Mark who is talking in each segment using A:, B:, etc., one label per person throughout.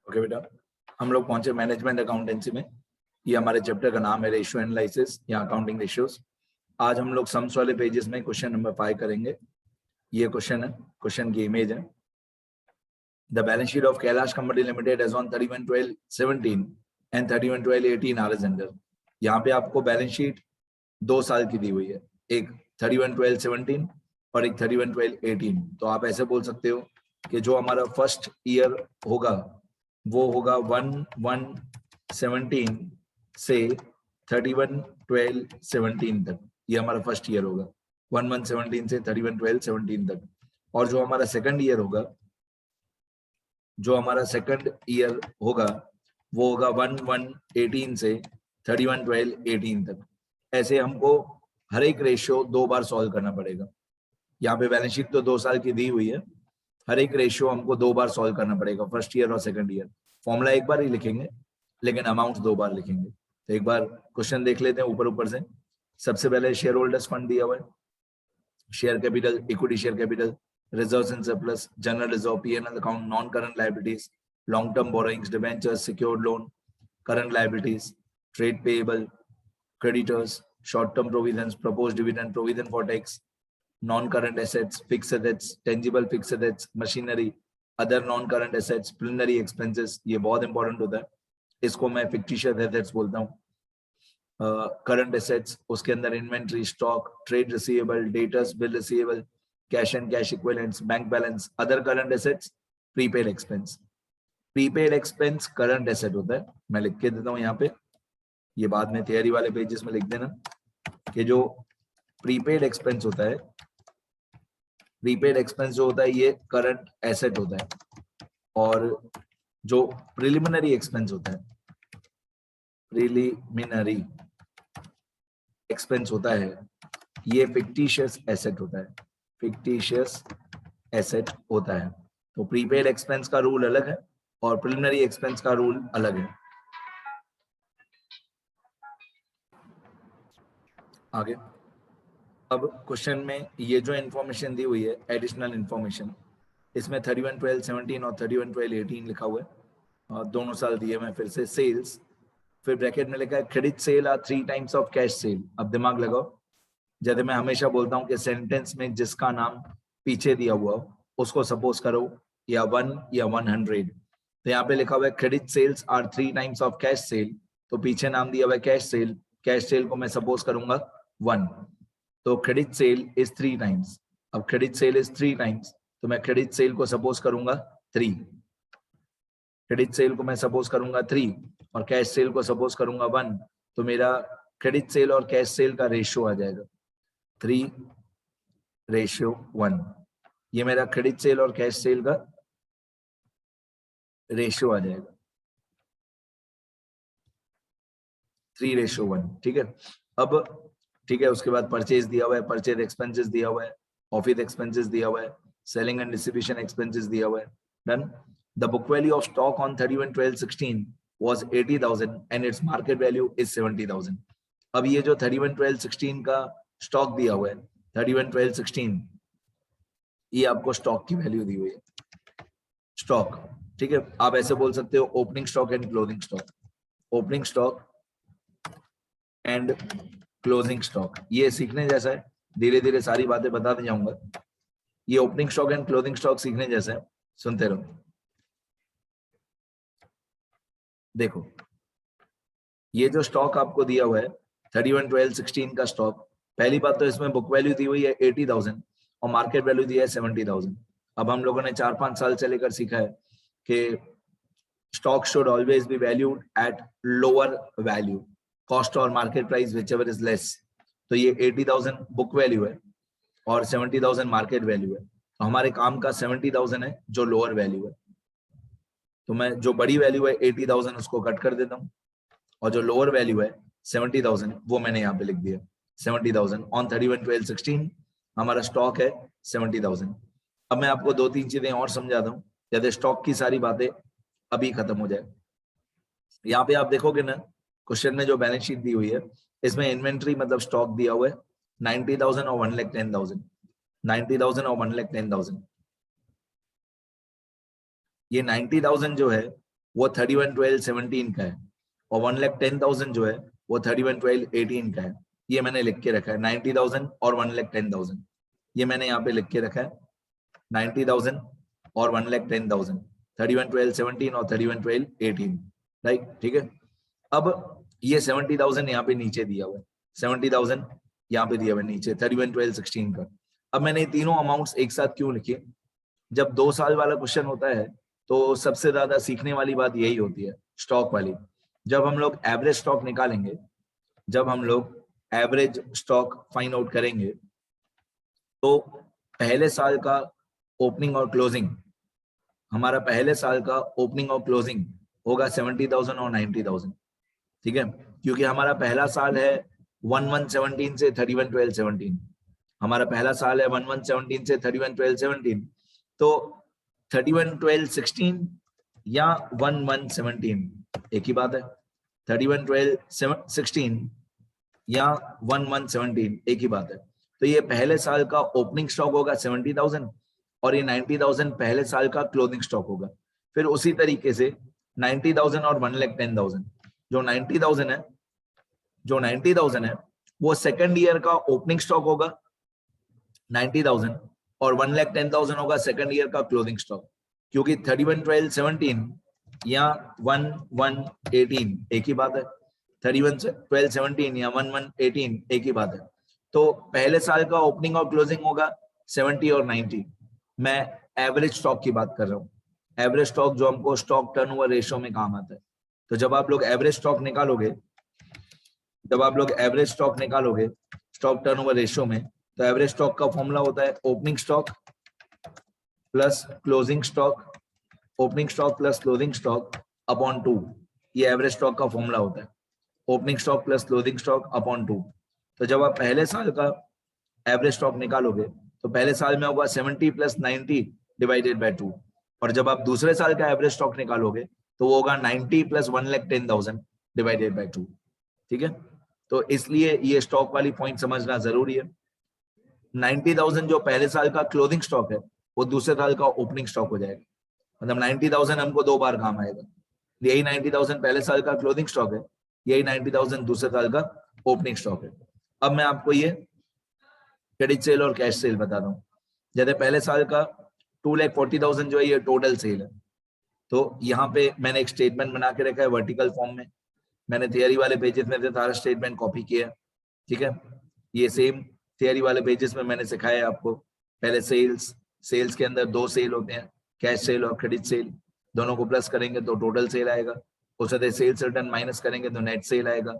A: Okay बेटा, हम लोग पहुंचे मैनेजमेंट अकाउंटेंसी में। ये हमारे चैप्टर का नाम है रेशियो एनालिसिस या अकाउंटिंग रेशियोज। आज हम लोग सम्स वाले पेजेस में क्वेश्चन नंबर 5 करेंगे। ये क्वेश्चन है, क्वेश्चन की इमेज है। The balance sheet of Kailash company limited as on 31/12/17 and 31/12/18 are as under. यहाँ पे आपको बैलेंस शीट 2 साल की दी हुई है, एक 31/12/17 और एक 31/12/18। तो आप ऐसे बोल सकते हो कि जो हमारा फर्स्ट ईयर होगा वो होगा 1/1/17 से 31/12/17 तक। ये हमारा फर्स्ट ईयर होगा 1/1/17 से 31/12/17 तक। और जो हमारा सेकंड ईयर होगा वो होगा 1/1/18 से 31/12/18 तक। ऐसे हमको हर एक रेशियो 2 बार सॉल्व करना पड़ेगा। यहाँ पे बैलेंस शीट तो 2 साल की दी हुई है, हर एक रेशियो हमको 2 बार सॉल्व करना पड़ेगा, फर्स्ट ईयर और सेकंड ईयर। फॉर्मूला एक बार ही लिखेंगे लेकिन अमाउंट 2 बार लिखेंगे। तो एक बार क्वेश्चन देख लेते हैं ऊपर से। सबसे पहले शेयर होल्डर्स फंड दिया हुआ है, share capital, equity share capital, reserves and surplus, general reserve, P&L account, non current liabilities, long term borrowings, debentures, secured loan, current liabilities, trade payable, creditors, short-term provisions, proposed dividend, provision for tax, non-current assets, fixed assets, tangible fixed assets, machinery, other non-current assets, preliminary expenses। ये बहुत important होता है, इसको मैं fictitious assets बोलता हूँ। Current assets, उसके अंदर inventory, stock, trade receivable, debtors, bill receivable, cash and cash equivalents, bank balance, other current assets, prepaid expense. Prepaid expense current asset होता है, मैं लिख के देता हूँ यहाँ पे, ये बाद में थियरी वाले पेजेस में लिख देना कि जो प्रीपेड एक्सपेंस होता है, प्रीपेड एक्सपेंस जो होता है ये करंट एसेट होता है। और जो प्रिलिमिनरी एक्सपेंस होता है, प्रिलिमिनरी एक्सपेंस होता है, ये फिक्टिशियस एसेट होता है, फिक्टिशियस एसेट होता है। तो प्रीपेड एक्सपेंस का रूल अलग है और प्रिलिमिनरी एक्सपेंस का रूल अलग है। आगे अब क्वेश्चन में ये जो इन्फॉर्मेशन दी हुई है, एडिशनल इन्फॉर्मेशन, इसमें 31/12/17 और 31/12/18 लिखा हुआ है, और दोनों साल दिए मैं फिर से। सेल्स, फिर ब्रैकेट में लिखा है credit sale are 3 times of cash sale. अब दिमाग लगाओ, जैसे मैं हमेशा बोलता हूँ कि सेंटेंस में जिसका नाम पीछे दिया हुआ उसको सपोज करो या 1 या 100। तो यहाँ पे लिखा हुआ है credit sales are 3 times of cash sale, तो पीछे नाम दिया हुआ है कैश सेल, कैश सेल को मैं सपोज करूंगा 1। तो क्रेडिट सेल इज 3 टाइम्स। अब क्रेडिट सेल इज 3 टाइम्स, तो मैं क्रेडिट सेल को सपोज करूंगा 3, क्रेडिट सेल को मैं सपोज करूंगा 3 और कैश सेल को सपोज करूंगा 1। तो मेरा क्रेडिट सेल और कैश सेल का रेशियो आ जाएगा 3:1। ये मेरा क्रेडिट सेल और कैश सेल का रेशियो आ जाएगा 3:1। ठीक है। अब ठीक है, उसके बाद परचेज दिया हुआ है, परचेज एक्सपेंसेस दिया हुआ है, ऑफिस एक्सपेंसेस दिया हुआ है, सेलिंग एंड डिस्ट्रीब्यूशन एक्सपेंसेस दिया हुआ है। Done. The book value of stock on 31/12/16 was 80,000 and its market value is 70,000। अब ये जो 31/12/16 का स्टॉक दिया हुआ है, 31/12/16, ये आपको स्टॉक की वैल्यू दी हुई है, स्टॉक। ठीक है, आप ऐसे बोल सकते हो opening stock and closing stock, opening stock and closing stock. ये सीखने जैसा है, धीरे धीरे सारी बातें बताते जाऊंगा। ये opening stock and closing stock सीखने जैसा है, सुनते रहो। देखो, ये जो स्टॉक आपको दिया हुआ है 31/12/16 का स्टॉक, पहली बात तो इसमें बुक वैल्यू दी हुई है 80,000 और मार्केट वैल्यू दिया है 70,000। अब हम लोगों ने 4-5 साल से लेकर सीखा है कि stock should always be valued at lower value, cost और market price whichever is less. तो ये 80,000 बुक वैल्यू है और 70,000 मार्केट वैल्यू है। तो हमारे काम का 70,000 है जो लोअर वैल्यू है, तो मैं जो बड़ी वैल्यू है 80,000 उसको कट कर देता हूँ और जो लोअर वैल्यू है 70,000 वो मैंने यहाँ पे लिख दिया। 70,000 ऑन 31/12/16 हमारा स्टॉक है 70,000। अब मैं आपको 2-3 चीजें और समझाता हूँ, जैसे स्टॉक की सारी बातें अभी खत्म हो जाए। यहाँ पे आप देखोगे ना, क्वेश्चन में जो बैलेंस शीट दी हुई है, इसमें इन्वेंट्री मतलब स्टॉक दिया हुआ है 90,000 और 1,10,000, 90,000 और 1,10,000। ये 90,000 जो है वो 31/12/17 का है, और 1,10,000 जो है वो 31/12/18 का है। ये मैंने लिख के रखा है 90,000 और 1,10,000, ये मैंने यहाँ पे लिख के रखा है 90,000 और 1,10,000, 31/12/17 और 31/12/18, राइट, ठीक है। अब ये 70,000 यहाँ पे नीचे दिया हुआ है, 70,000 यहाँ पे दिया हुआ है नीचे 31/12/16 का। अब मैंने ये तीनों अमाउंट्स एक साथ क्यों लिखे? जब 2 साल वाला क्वेश्चन होता है तो सबसे ज्यादा सीखने वाली बात यही होती है, स्टॉक वाली। जब हम लोग एवरेज स्टॉक निकालेंगे, जब हम लोग एवरेज स्टॉक फाइंड आउट करेंगे, तो पहले साल का ओपनिंग और क्लोजिंग, हमारा पहले साल का ओपनिंग और क्लोजिंग होगा 70,000 और 90,000, ठीक है, क्योंकि हमारा पहला साल है 1/1/17 से 31/12/17, हमारा पहला साल है 1/1/17 से 31/12/17, तो 31/12/16 या 1/1/17 एक ही बात है, 31/12/16 या 1/1/17 एक ही बात है। तो ये पहले साल का ओपनिंग स्टॉक होगा 70,000 और ये 90,000 पहले साल का क्लोजिंग स्टॉक होगा। फिर उसी तरीके से 90,000 और 1,10,000, जो 90,000 है वो सेकंड ईयर का ओपनिंग स्टॉक होगा 90,000 और 1,10,000 होगा सेकंड ईयर का क्लोजिंग स्टॉक, क्योंकि 31/12/17 या 1/1/18 एक ही बात है, 31/12/17 या 1/1/18 एक ही बात है। तो पहले साल का ओपनिंग और क्लोजिंग होगा 70 और 90। मैं एवरेज स्टॉक की बात कर रहा हूँ, एवरेज स्टॉक जो हमको स्टॉक टर्नओवर रेशियो में काम आता है। तो जब आप लोग एवरेज स्टॉक निकालोगे, स्टॉक टर्नओवर रेशियो में, तो एवरेज स्टॉक का फॉर्मूला होता है opening stock plus closing stock, opening stock plus closing stock upon 2, ये एवरेज स्टॉक का फॉर्मूला होता है, opening stock plus closing stock upon 2। तो जब आप पहले साल का एवरेज स्टॉक निकालोगे तो पहले साल में होगा 70 + 90 डिवाइडेड बाय 2, और जब आप दूसरे साल का एवरेज स्टॉक निकालोगे तो वो होगा 90 + 1,10,000 डिवाइडेड बाय 2, ठीक है। तो इसलिए ये स्टॉक वाली पॉइंट समझना जरूरी है। 90,000 जो पहले साल का क्लोजिंग स्टॉक है वो दूसरे साल का ओपनिंग स्टॉक हो जाएगा, मतलब 90,000 हमको 2 बार काम आएगा। यही 90,000 पहले साल का क्लोजिंग स्टॉक है, यही 90,000 दूसरे साल का ओपनिंग स्टॉक है। अब मैं आपको ये क्रेडिट सेल और कैश सेल बता दूं। जैसे पहले साल का 2,40,000 जो है ये टोटल सेल है, तो यहाँ पे मैंने एक स्टेटमेंट बना के रखा है वर्टिकल फॉर्म में, मैंने थियरी वाले पेजेस में से सारा स्टेटमेंट कॉपी किया, ठीक है। ये सेम थियरी वाले पेजेस में मैंने सिखाया है आपको। पहले सेल्स के अंदर 2 सेल होते हैं, कैश सेल और क्रेडिट सेल, दोनों को प्लस करेंगे तो टोटल सेल आएगा, उससे सेल्स रिटर्न माइनस करेंगे तो नेट सेल आएगा,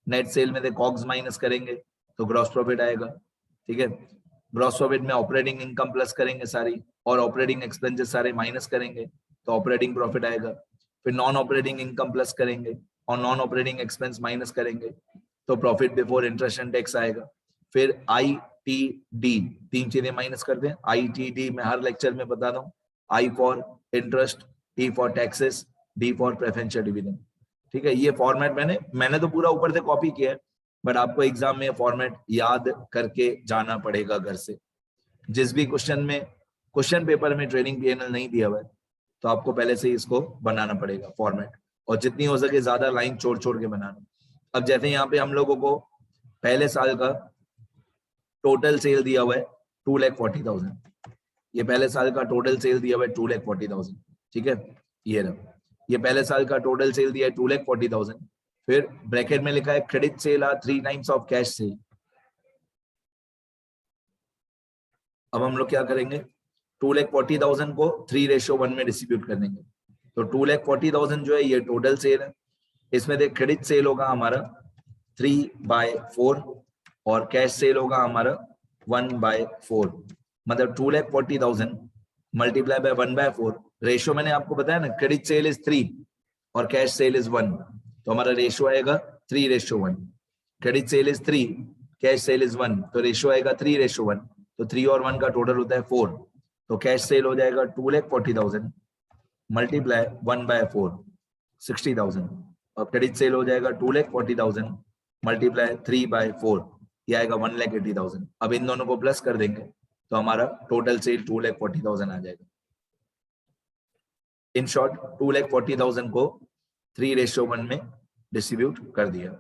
A: नेट सेल में से कॉग्स माइनस करेंगे तो ग्रॉस प्रॉफिट आएगा, ठीक है। ग्रॉस प्रॉफिट में ऑपरेटिंग इनकम प्लस करेंगे सारी, और ऑपरेटिंग एक्सपेंसेस सारे माइनस करेंगे तो ऑपरेटिंग प्रॉफिट आएगा। फिर नॉन ऑपरेटिंग इनकम प्लस करेंगे और नॉन ऑपरेटिंग एक्सपेंस माइनस करेंगे तो profit before interest and tax आएगा। फिर ITD 3 चीजें माइनस करते हैं, ITD मैं हर लेक्चर में बता दूं, I for interest, T for taxes, D for preferential dividend, ठीक है। ये फॉर्मेट मैंने तो पूरा ऊपर से कॉपी किया है, बट आपको एग्जाम में फॉर्मेट याद करके जाना पड़ेगा घर से। जिस भी क्वेश्चन पेपर में ट्रेनिंग PNL नहीं दिया हुआ है तो आपको पहले से ही इसको बनाना पड़ेगा फॉर्मेट, और जितनी हो सके ज्यादा लाइन छोड़ छोड़ के बनाना। अब जैसे यहाँ पे हम लोगों को पहले साल का टोटल सेल दिया हुआ है 2,40,000, ये पहले साल का टोटल सेल दिया हुआ है 2,40,000, ठीक है। ये रहा, ये पहले साल का टोटल सेल दिया है 2,40,000। फिर ब्रैकेट में लिखा है credit sale are 3 times of cash sale. अब हम लोग क्या करेंगे, 2,40,000 को 3:1 में डिस्ट्रीब्यूट कर देंगे, तो 2,40,000 जो है ये टोटल सेल है, इसमें से क्रेडिट सेल होगा हमारा 3/4 और कैश सेल होगा हमारा 1/4, मतलब 2,40,000 मल्टीप्लाई बाय 1/4, रेशियो मैंने आपको बताया ना, क्रेडिट सेल इज 3 और कैश सेल इज 1, तो हमारा रेशियो आएगा 3:1। Credit sale is 3, cash cell is 1, तो रेशियो आएगा 3:1, तो 3 और 1 का टोटल होता है 4, तो कैश सेल हो जाएगा 2,40,000 मल्टीप्लाई 1/4 60,000, और क्रेडिट सेल हो जाएगा 2,40,000 मल्टीप्लाई 3/4, ये आएगा 1,80,000। अब इन दोनों को प्लस कर देंगे तो हमारा टोटल सेल 2,40,000 आ जाएगा। इन शॉर्ट 2,40,000 को 3:1 में डिस्ट्रीब्यूट कर दिया।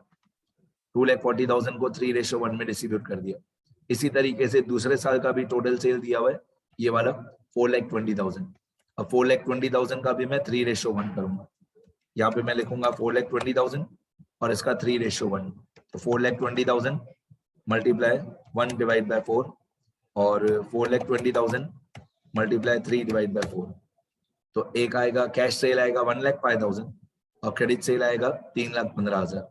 A: 2,40,000 को 3:1 में डिस्ट्रीब्यूट कर दिया। इसी तरीके से दूसरे साल का भी टोटल सेल दिया हुआ है, ये वाला 4,20,000। अब 4,20,000 का भी मैं 3:1 करूंगा। यहाँ पे मैं लिखूंगा 4,20,000 और इसका 3:1। तो 4,20,000 मल्टीप्लाई 1/4 और 4,20,000 मल्टीप्लाई 3/4। तो एक आएगा कैश सेल आएगा 1,05,000 और क्रेडिट सेल आएगा 3,15,000।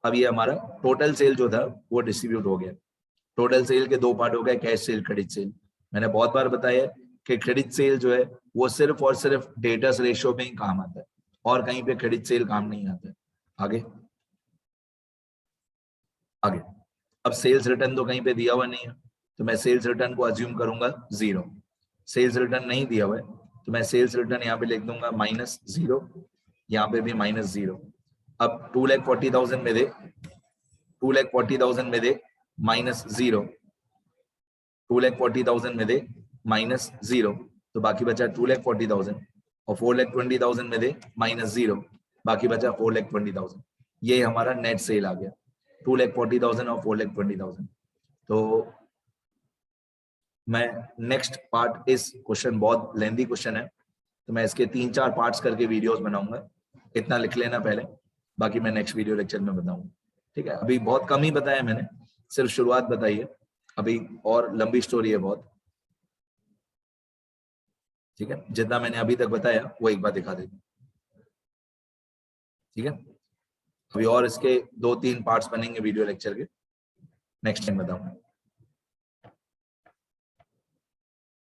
A: अब ये हमारा टोटल सेल जो था वो डिस्ट्रीब्यूट हो गया। टोटल सेल के दो पार्ट हो गए, कैश सेल, क्रेडिट सेल। मैंने बहुत बार बताया कि क्रेडिट सेल जो है वो सिर्फ और सिर्फ डेटर्स रेशियो में ही काम आता है और कहीं पे क्रेडिट सेल काम नहीं आता है। आगे आगे अब सेल्स रिटर्न तो कहीं पे दिया हुआ नहीं है, तो मैं सेल्स रिटर्न को अज्यूम करूंगा 0। सेल्स रिटर्न नहीं दिया हुआ है तो मैं सेल्स रिटर्न यहाँ पे लिख दूंगा -0, यहाँ पे भी -0। अब 2,40,000 में दे, 2,40,000 में दे -0, 2,40,000 में दे -0, तो बाकी बचा 2,40,000 और 4,20,000 में दे -0, बाकी बचा 4,20,000। ये हमारा नेट सेल आ गया, 2,40,000 और 4,20,000। तो मैं नेक्स्ट पार्ट, इस क्वेश्चन बहुत लेंथी क्वेश्चन है तो मैं इसके 3-4 पार्ट्स करके वीडियोस बनाऊंगा। इतना लिख लेना पहले, बाकी मैं नेक्स्ट वीडियो लेक्चर में बताऊंगा। ठीक है, अभी बहुत कम ही बताया मैंने, सिर्फ शुरुआत बताई है, अभी और लंबी स्टोरी है बहुत। ठीक है, जितना मैंने अभी तक बताया वो एक बार दिखा देता। ठीक है, अभी और इसके 2-3 पार्ट्स बनेंगे वीडियो लेक्चर के, नेक्स्ट टाइम बताऊंगा।